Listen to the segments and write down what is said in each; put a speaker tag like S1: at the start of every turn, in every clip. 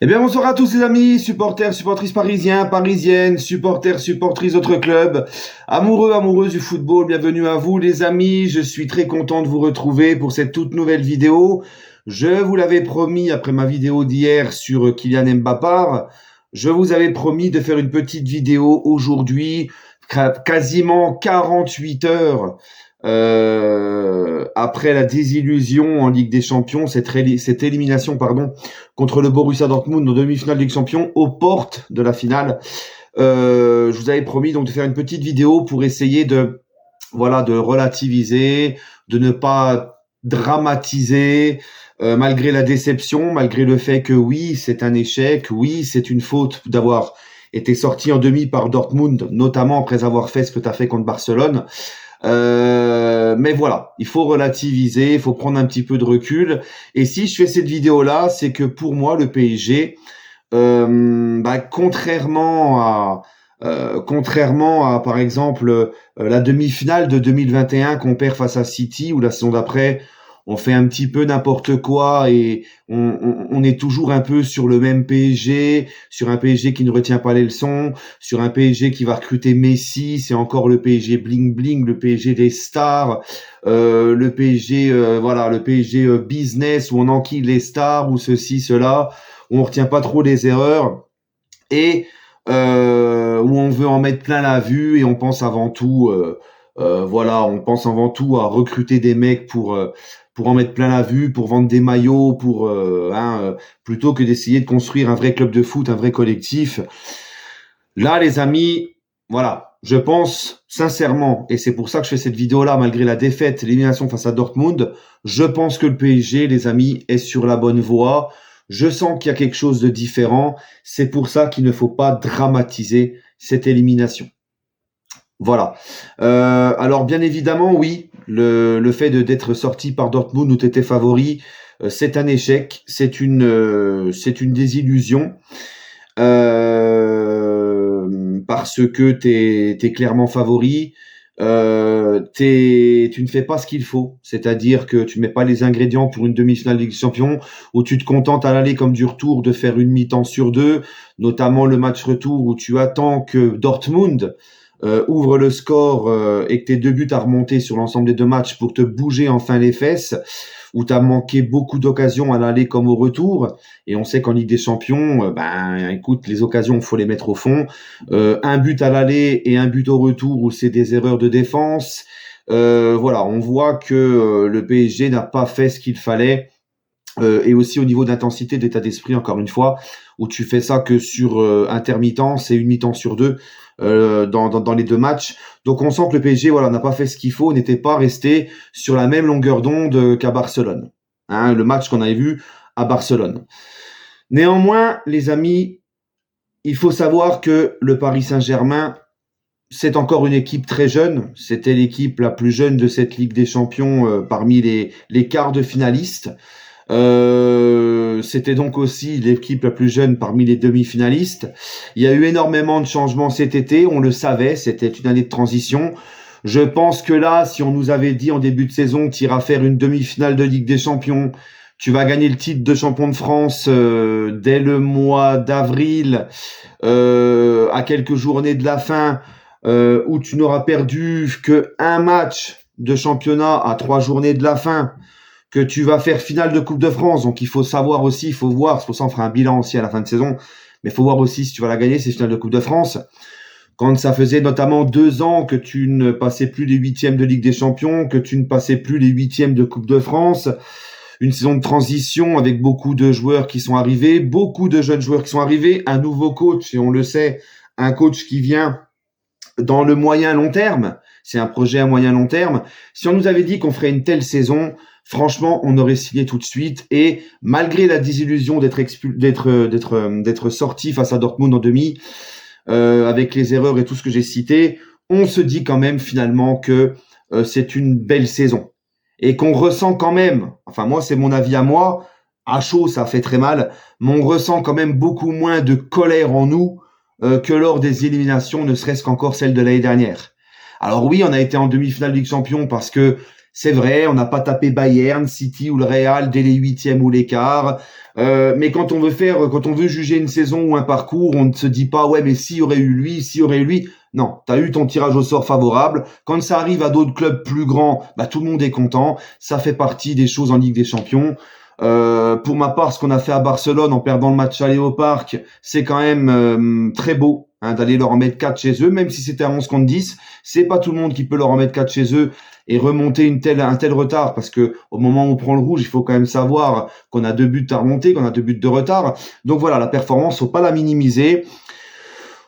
S1: Eh bien, bonsoir à tous les amis, supporters, supportrices parisiens, parisiennes, supporters, supportrices d'autres clubs, amoureux, amoureuses du football, bienvenue à vous les amis, je suis très content de vous retrouver pour cette toute nouvelle vidéo. Je vous l'avais promis après ma vidéo d'hier sur Kylian Mbappé, je vous avais promis de faire une petite vidéo aujourd'hui, quasiment 48 heures après la désillusion en Ligue des Champions, cette élimination contre le Borussia Dortmund en demi-finale de Ligue des Champions, aux portes de la finale. Je vous avais promis donc de faire une petite vidéo pour essayer de relativiser, de ne pas dramatiser, malgré la déception, malgré le fait que oui, c'est un échec, oui, c'est une faute d'avoir été sorti en demi par Dortmund, notamment après avoir fait ce que tu as fait contre Barcelone. Mais voilà, il faut relativiser, il faut prendre un petit peu de recul. Et si je fais cette vidéo-là, c'est que pour moi, le PSG, contrairement à par exemple la demi-finale de 2021 qu'on perd face à City, ou la saison d'après, on fait un petit peu n'importe quoi et on est toujours un peu sur le même PSG, sur un PSG qui ne retient pas les leçons, sur un PSG qui va recruter Messi, c'est encore le PSG bling bling, le PSG des stars, le PSG le PSG business où on enquille les stars ou ceci cela, où on retient pas trop les erreurs et où on veut en mettre plein la vue et on pense avant tout on pense avant tout à recruter des mecs pour en mettre plein la vue, pour vendre des maillots, plutôt que d'essayer de construire un vrai club de foot, un vrai collectif. Là, les amis, voilà, je pense sincèrement, et c'est pour ça que je fais cette vidéo-là, malgré la défaite, l'élimination face à Dortmund, je pense que le PSG, les amis, est sur la bonne voie. Je sens qu'il y a quelque chose de différent. C'est pour ça qu'il ne faut pas dramatiser cette élimination. Voilà. Alors bien évidemment, oui, le fait d'être sorti par Dortmund où tu étais favori, c'est un échec, c'est une désillusion, parce que t'es clairement favori. Tu ne fais pas ce qu'il faut, c'est-à-dire que tu mets pas les ingrédients pour une demi-finale de Ligue des Champions, où tu te contentes à l'aller comme du retour de faire une mi-temps sur deux, notamment le match retour où tu attends que Dortmund ouvre le score et que tes deux buts à remonter sur l'ensemble des deux matchs pour te bouger enfin les fesses, où tu as manqué beaucoup d'occasions à l'aller comme au retour. Et on sait qu'en Ligue des Champions, écoute, les occasions, il faut les mettre au fond. Un but à l'aller et un but au retour où c'est des erreurs de défense. On voit que le PSG n'a pas fait ce qu'il fallait. Et aussi au niveau d'intensité, d'état d'esprit, encore une fois, où tu fais ça que sur intermittence et une mi-temps sur deux dans les deux matchs. Donc on sent que le PSG n'a pas fait ce qu'il faut, n'était pas resté sur la même longueur d'onde qu'à Barcelone. Le match qu'on avait vu à Barcelone. Néanmoins, les amis, il faut savoir que le Paris Saint-Germain, c'est encore une équipe très jeune. C'était l'équipe la plus jeune de cette Ligue des Champions parmi les quarts de finalistes. C'était donc aussi l'équipe la plus jeune parmi les demi-finalistes. Il y a eu énormément de changements cet été, on le savait, c'était une année de transition. Je pense que là, si on nous avait dit en début de saison que tu iras faire une demi-finale de Ligue des Champions, tu vas gagner le titre de champion de France dès le mois d'avril, à quelques journées de la fin, où tu n'auras perdu que un match de championnat à 3 journées de la fin, que tu vas faire finale de Coupe de France. Donc, il faut savoir aussi, il faut voir, c'est pour ça on fera un bilan aussi à la fin de saison, mais il faut voir aussi si tu vas la gagner, ces finales de Coupe de France. Quand ça faisait notamment 2 ans que tu ne passais plus les 8e de Ligue des Champions, que tu ne passais plus les 8e de Coupe de France, une saison de transition avec beaucoup de joueurs qui sont arrivés, beaucoup de jeunes joueurs qui sont arrivés, un nouveau coach, et on le sait, un coach qui vient dans le moyen-long terme. C'est un projet à moyen-long terme. Si on nous avait dit qu'on ferait une telle saison, franchement, on aurait signé tout de suite. Et malgré la désillusion d'être sorti face à Dortmund en demi, avec les erreurs et tout ce que j'ai cité, on se dit quand même finalement que c'est une belle saison. Et qu'on ressent quand même, enfin moi c'est mon avis à moi, à chaud ça fait très mal, mais on ressent quand même beaucoup moins de colère en nous que lors des éliminations, ne serait-ce qu'encore celle de l'année dernière. Alors oui, on a été en demi-finale de Ligue des Champions parce que C'est vrai, on n'a pas tapé Bayern, City ou le Real dès les huitièmes ou les quarts. Mais quand on veut juger une saison ou un parcours, on ne se dit pas ouais mais s'il y aurait eu lui, s'il y aurait eu lui. Non, t'as eu ton tirage au sort favorable. Quand ça arrive à d'autres clubs plus grands, bah tout le monde est content. Ça fait partie des choses en Ligue des Champions. Pour ma part, ce qu'on a fait à Barcelone en perdant le match aller au Parc, c'est quand même très beau d'aller leur en mettre 4 chez eux, même si c'était à 11 contre 10. C'est pas tout le monde qui peut leur en mettre 4 chez eux et remonter un tel retard, parce que au moment où on prend le rouge, il faut quand même savoir qu'on a 2 buts à remonter, qu'on a 2 buts de retard. Donc voilà, la performance, faut pas la minimiser.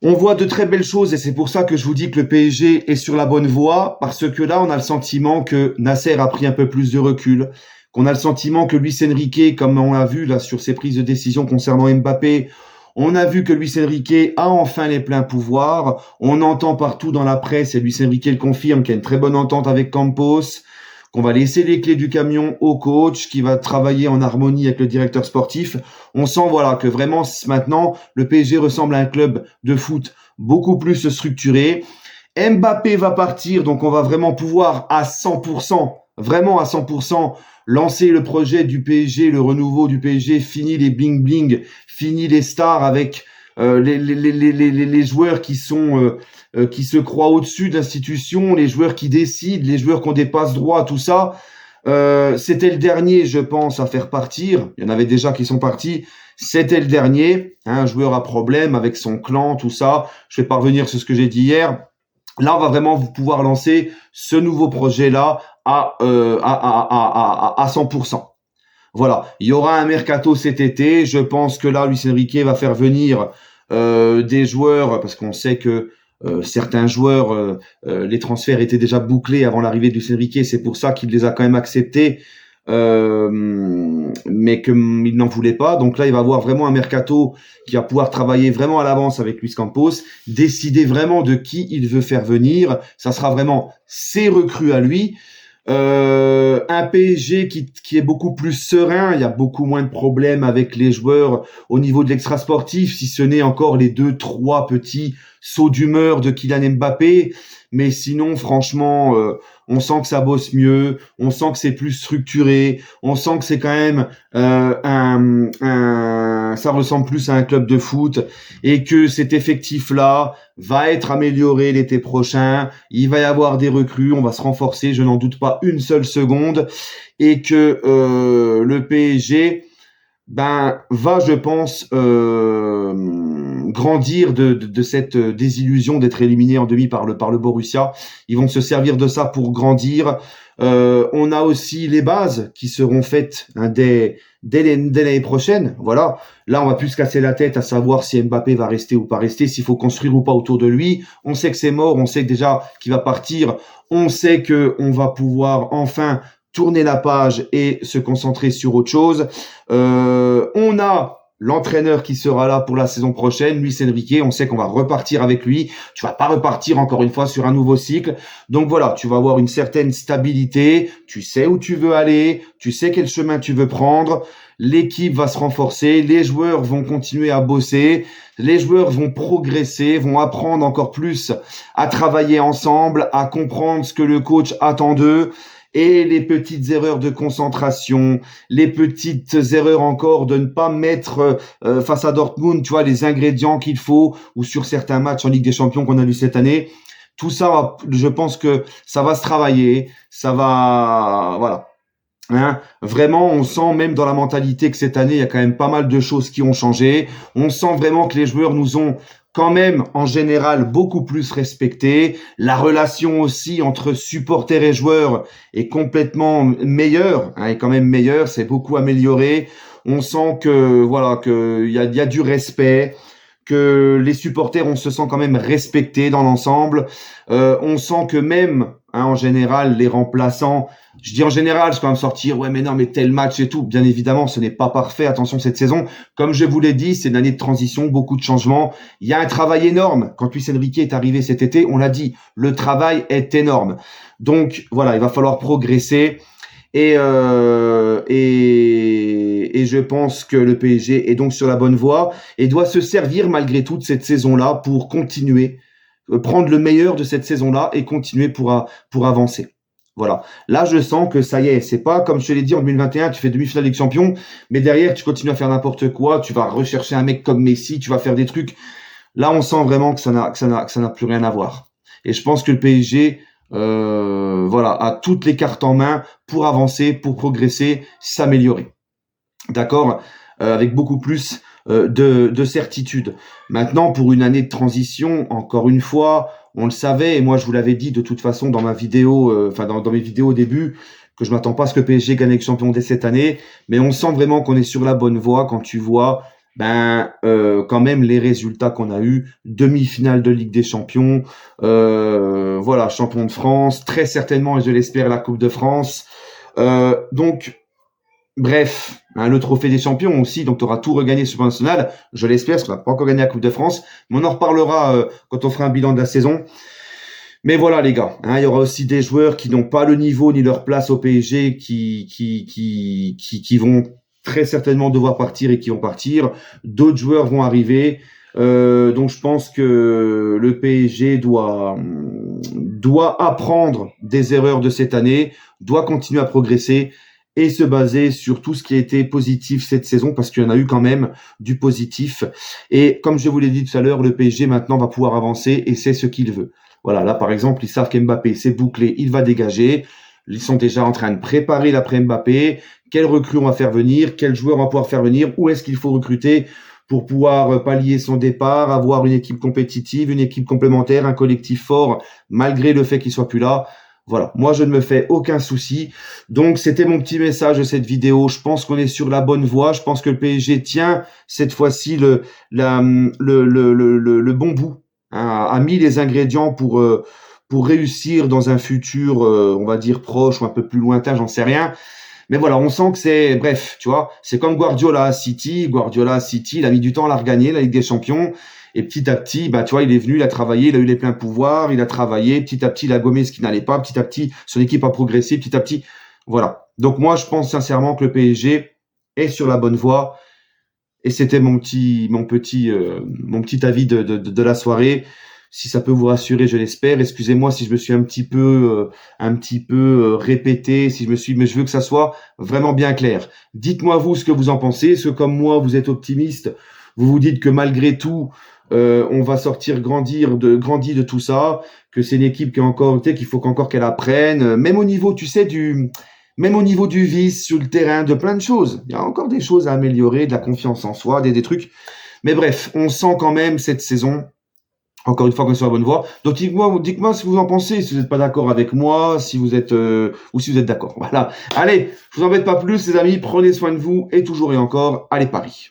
S1: On voit de très belles choses et c'est pour ça que je vous dis que le PSG est sur la bonne voie, parce que là, on a le sentiment que Nasser a pris un peu plus de recul, qu'on a le sentiment que Luis Enrique, comme on l'a vu là sur ses prises de décision concernant Mbappé, on a vu que Luis Enrique a enfin les pleins pouvoirs. On entend partout dans la presse, et Luis Enrique le confirme, qu'il y a une très bonne entente avec Campos, qu'on va laisser les clés du camion au coach, qui va travailler en harmonie avec le directeur sportif. On sent voilà que vraiment maintenant le PSG ressemble à un club de foot beaucoup plus structuré. Mbappé va partir, donc on va vraiment pouvoir à 100%, vraiment à 100%, lancer le projet du PSG, le renouveau du PSG, fini les bling bling, fini les stars avec les joueurs qui sont qui se croient au-dessus de l'institution, les joueurs qui décident, les joueurs qui ont des passes droits, tout ça. C'était le dernier, je pense, à faire partir. Il y en avait déjà qui sont partis. C'était le dernier, un joueur à problème avec son clan, tout ça. Je vais pas revenir sur ce que j'ai dit hier. Là, on va vraiment pouvoir lancer ce nouveau projet-là à 100%. Voilà, il y aura un mercato cet été. Je pense que là, Luis Enrique va faire venir des joueurs, parce qu'on sait que certains joueurs, les transferts étaient déjà bouclés avant l'arrivée de Luis Enrique. C'est pour ça qu'il les a quand même acceptés, mais qu'il n'en voulait pas. Donc là, il va avoir vraiment un mercato qui va pouvoir travailler vraiment à l'avance avec Luis Campos, décider vraiment de qui il veut faire venir. Ça sera vraiment ses recrues à lui. Un PSG qui est beaucoup plus serein, il y a beaucoup moins de problèmes avec les joueurs au niveau de l'extra sportif, si ce n'est encore les 2-3 petits sauts d'humeur de Kylian Mbappé, mais sinon franchement on sent que ça bosse mieux, on sent que c'est plus structuré, on sent que c'est quand même ça ressemble plus à un club de foot, et que cet effectif-là va être amélioré l'été prochain. Il va y avoir des recrues, on va se renforcer, je n'en doute pas une seule seconde, et que le PSG va, je pense, grandir de cette désillusion d'être éliminé en demi par le Borussia. Ils vont se servir de ça pour grandir. On a aussi les bases qui seront faites dès l'année prochaine. Voilà. Là, on va plus se casser la tête à savoir si Mbappé va rester ou pas rester, s'il faut construire ou pas autour de lui. On sait que c'est mort, on sait déjà qu'il va partir, on sait que on va pouvoir enfin tourner la page et se concentrer sur autre chose. On a l'entraîneur qui sera là pour la saison prochaine, Luis Enrique. On sait qu'on va repartir avec lui. Tu vas pas repartir encore une fois sur un nouveau cycle. Donc voilà, tu vas avoir une certaine stabilité. Tu sais où tu veux aller. Tu sais quel chemin tu veux prendre. L'équipe va se renforcer. Les joueurs vont continuer à bosser. Les joueurs vont progresser, vont apprendre encore plus à travailler ensemble, à comprendre ce que le coach attend d'eux. Et les petites erreurs de concentration, les petites erreurs encore de ne pas mettre face à Dortmund, tu vois, les ingrédients qu'il faut, ou sur certains matchs en Ligue des Champions qu'on a vu cette année. Tout ça, je pense que ça va se travailler, ça va, voilà. Vraiment, on sent même dans la mentalité que cette année, il y a quand même pas mal de choses qui ont changé. On sent vraiment que les joueurs nous ont quand même, en général, beaucoup plus respectés. La relation aussi entre supporters et joueurs est complètement meilleure, est quand même meilleure, c'est beaucoup amélioré. On sent que, voilà, qu'il y a du respect, que les supporters, on se sent quand même respectés dans l'ensemble. On sent que même, en général, les remplaçants, je dis en général, je peux même sortir, ouais mais non, mais tel match et tout. Bien évidemment, ce n'est pas parfait, attention cette saison. Comme je vous l'ai dit, c'est une année de transition, beaucoup de changements. Il y a un travail énorme. Quand Luis Enrique est arrivé cet été, on l'a dit, le travail est énorme. Donc voilà, il va falloir progresser. Et je pense que le PSG est donc sur la bonne voie et doit se servir malgré tout de cette saison-là pour continuer, prendre le meilleur de cette saison-là et continuer pour avancer. Voilà. Là, je sens que ça y est, c'est pas comme je te l'ai dit en 2021, tu fais demi-finale de Ligue des Champions, mais derrière, tu continues à faire n'importe quoi, tu vas rechercher un mec comme Messi, tu vas faire des trucs. Là, on sent vraiment que ça n'a plus rien à voir. Et je pense que le PSG, voilà, a toutes les cartes en main pour avancer, pour progresser, s'améliorer. D'accord, avec beaucoup plus de certitude. Maintenant, pour une année de transition, encore une fois, on le savait, et moi je vous l'avais dit de toute façon dans ma vidéo, dans mes vidéos au début, que je m'attends pas à ce que PSG gagne avec champion dès cette année, mais on sent vraiment qu'on est sur la bonne voie quand tu vois quand même les résultats qu'on a eu, demi-finale de Ligue des Champions, voilà, champion de France, très certainement, et je l'espère, la Coupe de France. Donc, bref, le trophée des champions aussi, donc tu auras tout regagné sur le national, je l'espère, parce qu'on n'a pas encore gagné la Coupe de France, mais on en reparlera quand on fera un bilan de la saison. Mais voilà les gars, il y aura aussi des joueurs qui n'ont pas le niveau ni leur place au PSG, qui vont très certainement devoir partir et qui vont partir. D'autres joueurs vont arriver. Donc je pense que le PSG doit apprendre des erreurs de cette année, doit continuer à progresser et se baser sur tout ce qui a été positif cette saison, parce qu'il y en a eu quand même du positif. Et comme je vous l'ai dit tout à l'heure, le PSG maintenant va pouvoir avancer et c'est ce qu'il veut. Voilà, là par exemple, ils savent qu'Mbappé c'est bouclé, il va dégager. Ils sont déjà en train de préparer l'après Mbappé. Quel recrue on va faire venir? Quel joueur on va pouvoir faire venir? Où est-ce qu'il faut recruter pour pouvoir pallier son départ, avoir une équipe compétitive, une équipe complémentaire, un collectif fort, malgré le fait qu'il soit plus là? Voilà, moi je ne me fais aucun souci. Donc c'était mon petit message de cette vidéo. Je pense qu'on est sur la bonne voie. Je pense que le PSG tient cette fois-ci le bon bout, hein, a mis les ingrédients pour réussir dans un futur, on va dire proche ou un peu plus lointain, j'en sais rien. Mais voilà, on sent que c'est, bref, tu vois, c'est comme Guardiola à City. Guardiola à City, il a mis du temps à la regagner, la Ligue des Champions. Et petit à petit, tu vois, il est venu, il a travaillé, il a eu les pleins pouvoirs, il a travaillé. Petit à petit, il a gommé ce qui n'allait pas. Petit à petit, son équipe a progressé. Petit à petit, voilà. Donc moi, je pense sincèrement que le PSG est sur la bonne voie. Et c'était mon petit avis de la soirée. Si ça peut vous rassurer, je l'espère. Excusez-moi si je me suis un petit peu répété, mais je veux que ça soit vraiment bien clair. Dites-moi vous ce que vous en pensez. Est-ce que comme moi, vous êtes optimiste? Vous vous dites que malgré tout, on va sortir grandi de tout ça, que c'est une équipe qui a encore, qu'il faut qu'encore qu'elle apprenne, même au niveau, tu sais, même au niveau du vice sur le terrain, de plein de choses. Il y a encore des choses à améliorer, de la confiance en soi, des trucs. Mais bref, on sent quand même cette saison, encore une fois, qu'on est sur la bonne voie. Donc dites-moi ce que vous en pensez, si vous n'êtes pas d'accord avec moi, si vous êtes ou si vous êtes d'accord. Voilà. Allez, je vous embête pas plus, les amis. Prenez soin de vous et toujours et encore, allez Paris.